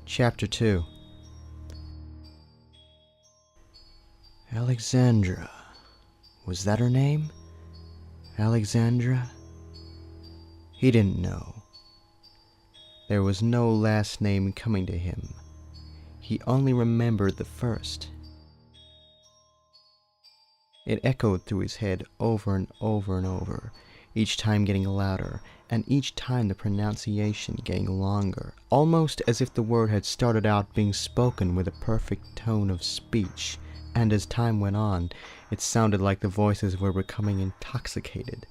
Chapter 2. Alexandra. Was that her name? Alexandra? He didn't know. There was no last name coming to him. He only remembered the first. It echoed through his head over and over and over, each time getting louder, and each time the pronunciation getting longer, almost as if the word had started out being spoken with a perfect tone of speech, and as time went on, it sounded like the voices were becoming intoxicated,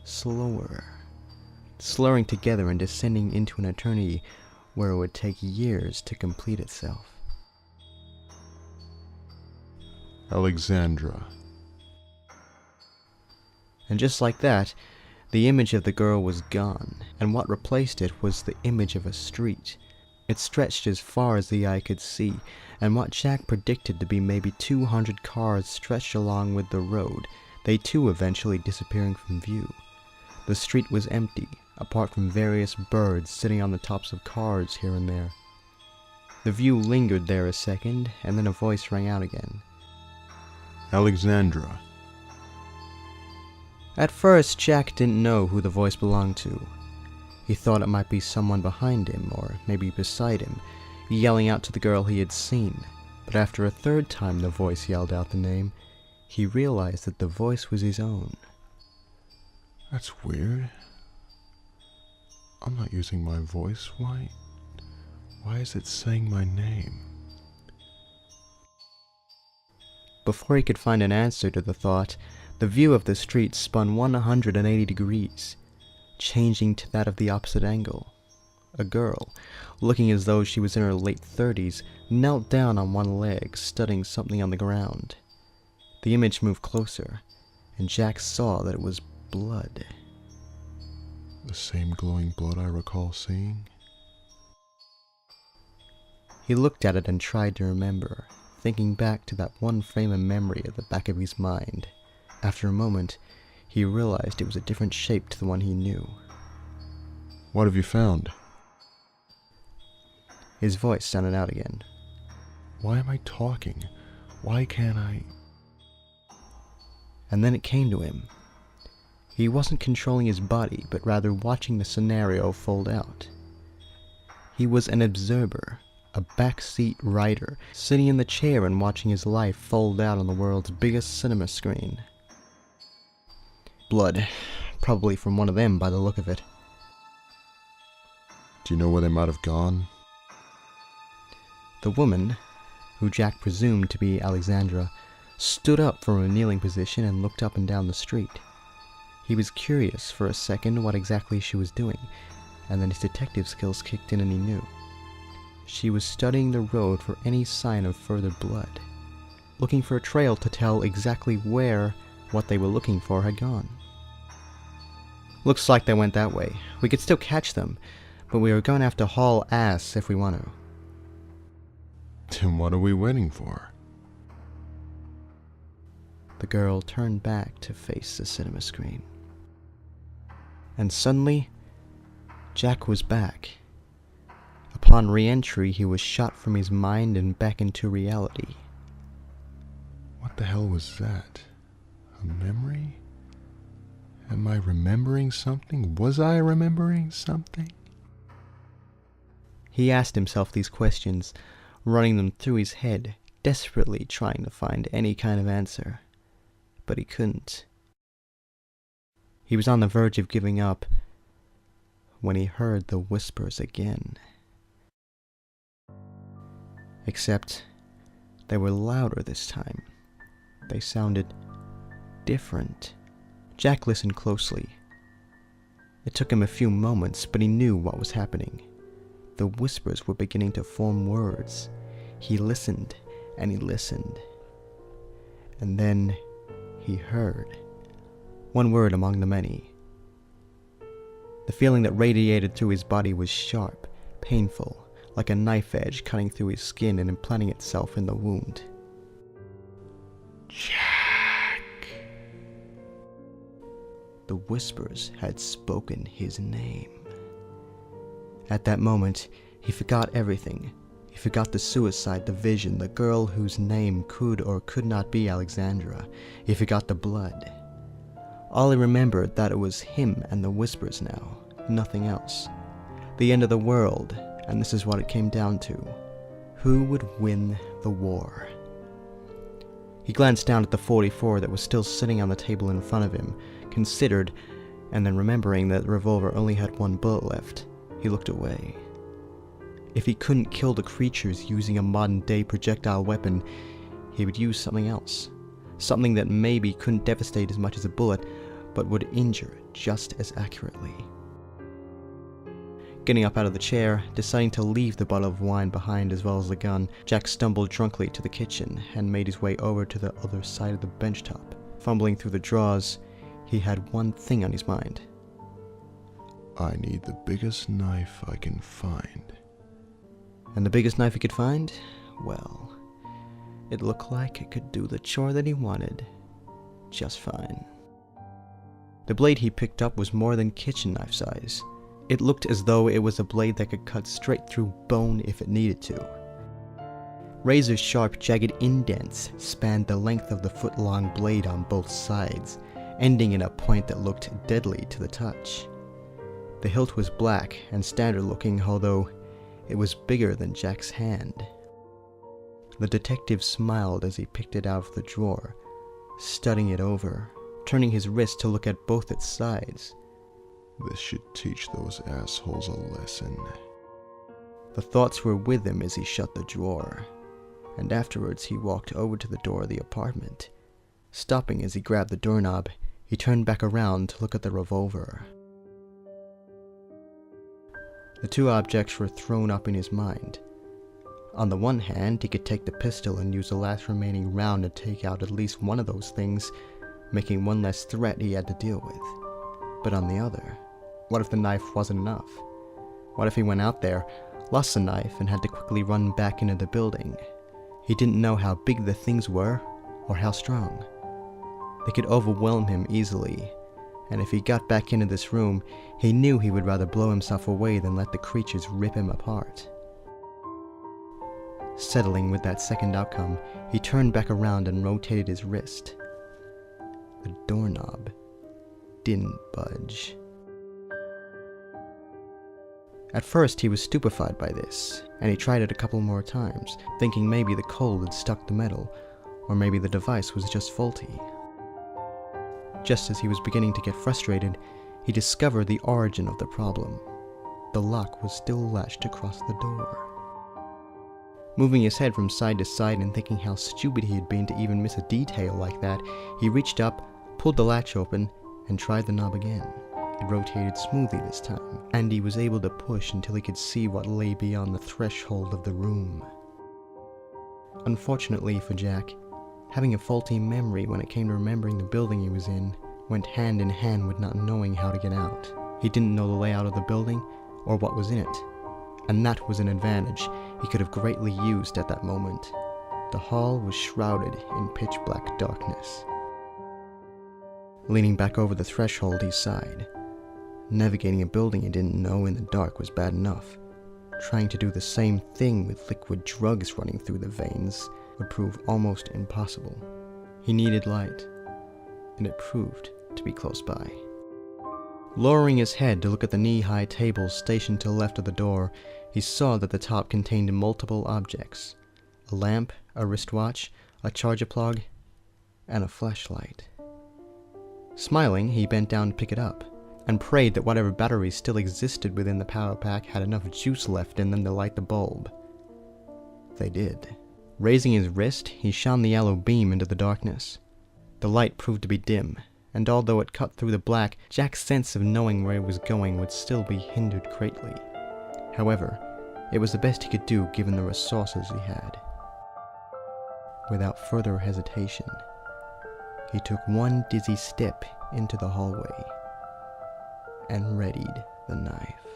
slower, slurring together and descending into an eternity where it would take years to complete itself. Alexandra. And just like that, the image of the girl was gone, and what replaced it was the image of a street. It stretched as far as the eye could see, and what Jack predicted to be maybe 200 cars stretched along with the road, they too eventually disappearing from view. The street was empty, apart from various birds sitting on the tops of cars here and there. The view lingered there a second, and then a voice rang out again. Alexandra. At first, Jack didn't know who the voice belonged to. He thought it might be someone behind him, or maybe beside him, yelling out to the girl he had seen. But after a third time the voice yelled out the name, he realized that the voice was his own. That's weird. I'm not using my voice. Why is it saying my name? Before he could find an answer to the thought, the view of the street spun 180 degrees, changing to that of the opposite angle. A girl, looking as though she was in her late 30s, knelt down on one leg, studying something on the ground. The image moved closer, and Jack saw that it was blood. The same glowing blood I recall seeing? He looked at it and tried to remember, thinking back to that one frame of memory at the back of his mind. After a moment, he realized it was a different shape to the one he knew. What have you found? His voice sounded out again. Why am I talking? Why can't I? And then it came to him. He wasn't controlling his body, but rather watching the scenario fold out. He was an observer, a backseat writer, sitting in the chair and watching his life fold out on the world's biggest cinema screen. Blood, probably from one of them by the look of it. Do you know where they might have gone? The woman, who Jack presumed to be Alexandra, stood up from a kneeling position and looked up and down the street. He was curious for a second what exactly she was doing, and then his detective skills kicked in and he knew. She was studying the road for any sign of further blood, looking for a trail to tell exactly where what they were looking for had gone. Looks like they went that way. We could still catch them, but we are going to have to haul ass if we want to. Then what are we waiting for? The girl turned back to face the cinema screen. And suddenly, Jack was back. Upon re-entry, he was shot from his mind and back into reality. What the hell was that? A memory? Am I remembering something? Was I remembering something? He asked himself these questions, running them through his head, desperately trying to find any kind of answer. But he couldn't. He was on the verge of giving up when he heard the whispers again. Except they were louder this time. They sounded different. Jack listened closely. It took him a few moments, but he knew what was happening. The whispers were beginning to form words. He listened, and he listened. And then he heard one word among the many. The feeling that radiated through his body was sharp, painful, like a knife edge cutting through his skin and implanting itself in the wound. Jack! The whispers had spoken his name. At that moment, he forgot everything, He forgot the suicide, the vision, the girl whose name could or could not be Alexandra. He forgot the blood. All he remembered that it was him and the whispers now, nothing else. The end of the world, and this is what it came down to. Who would win the war? He glanced down at the .44 that was still sitting on the table in front of him, considered, and then remembering that the revolver only had one bullet left, he looked away. If he couldn't kill the creatures using a modern-day projectile weapon, he would use something else. Something that maybe couldn't devastate as much as a bullet, but would injure just as accurately. Getting up out of the chair, deciding to leave the bottle of wine behind as well as the gun, Jack stumbled drunkenly to the kitchen and made his way over to the other side of the bench top. Fumbling through the drawers, he had one thing on his mind. I need the biggest knife I can find. And the biggest knife he could find? Well, it looked like it could do the chore that he wanted just fine. The blade he picked up was more than kitchen knife size. It looked as though it was a blade that could cut straight through bone if it needed to. Razor-sharp, jagged indents spanned the length of the foot-long blade on both sides, ending in a point that looked deadly to the touch. The hilt was black and standard-looking, although it was bigger than Jack's hand. The detective smiled as he picked it out of the drawer, studying it over, turning his wrist to look at both its sides. This should teach those assholes a lesson. The thoughts were with him as he shut the drawer, and afterwards he walked over to the door of the apartment. Stopping as he grabbed the doorknob, he turned back around to look at the revolver. The two objects were thrown up in his mind. On the one hand, he could take the pistol and use the last remaining round to take out at least one of those things, making one less threat he had to deal with. But on the other, what if the knife wasn't enough? What if he went out there, lost the knife, and had to quickly run back into the building? He didn't know how big the things were, or how strong. They could overwhelm him easily, and if he got back into this room, he knew he would rather blow himself away than let the creatures rip him apart. Settling with that second outcome, he turned back around and rotated his wrist. The doorknob didn't budge. At first, he was stupefied by this, and he tried it a couple more times, thinking maybe the cold had stuck the metal, or maybe the device was just faulty. Just as he was beginning to get frustrated, he discovered the origin of the problem. The lock was still latched across the door. Moving his head from side to side and thinking how stupid he had been to even miss a detail like that, he reached up, pulled the latch open, and tried the knob again. It rotated smoothly this time, and he was able to push until he could see what lay beyond the threshold of the room. Unfortunately for Jack, having a faulty memory when it came to remembering the building he was in went hand in hand with not knowing how to get out. He didn't know the layout of the building or what was in it, and that was an advantage he could have greatly used at that moment. The hall was shrouded in pitch-black darkness. Leaning back over the threshold, he sighed. Navigating a building he didn't know in the dark was bad enough. Trying to do the same thing with liquid drugs running through the veins would prove almost impossible. He needed light, and it proved to be close by. Lowering his head to look at the knee-high table stationed to the left of the door, he saw that the top contained multiple objects. A lamp, a wristwatch, a charger plug, and a flashlight. Smiling, he bent down to pick it up, and prayed that whatever batteries still existed within the power pack had enough juice left in them to light the bulb. They did. Raising his wrist, he shone the yellow beam into the darkness. The light proved to be dim, and although it cut through the black, Jack's sense of knowing where he was going would still be hindered greatly. However, it was the best he could do given the resources he had. Without further hesitation, he took one dizzy step into the hallway and readied the knife.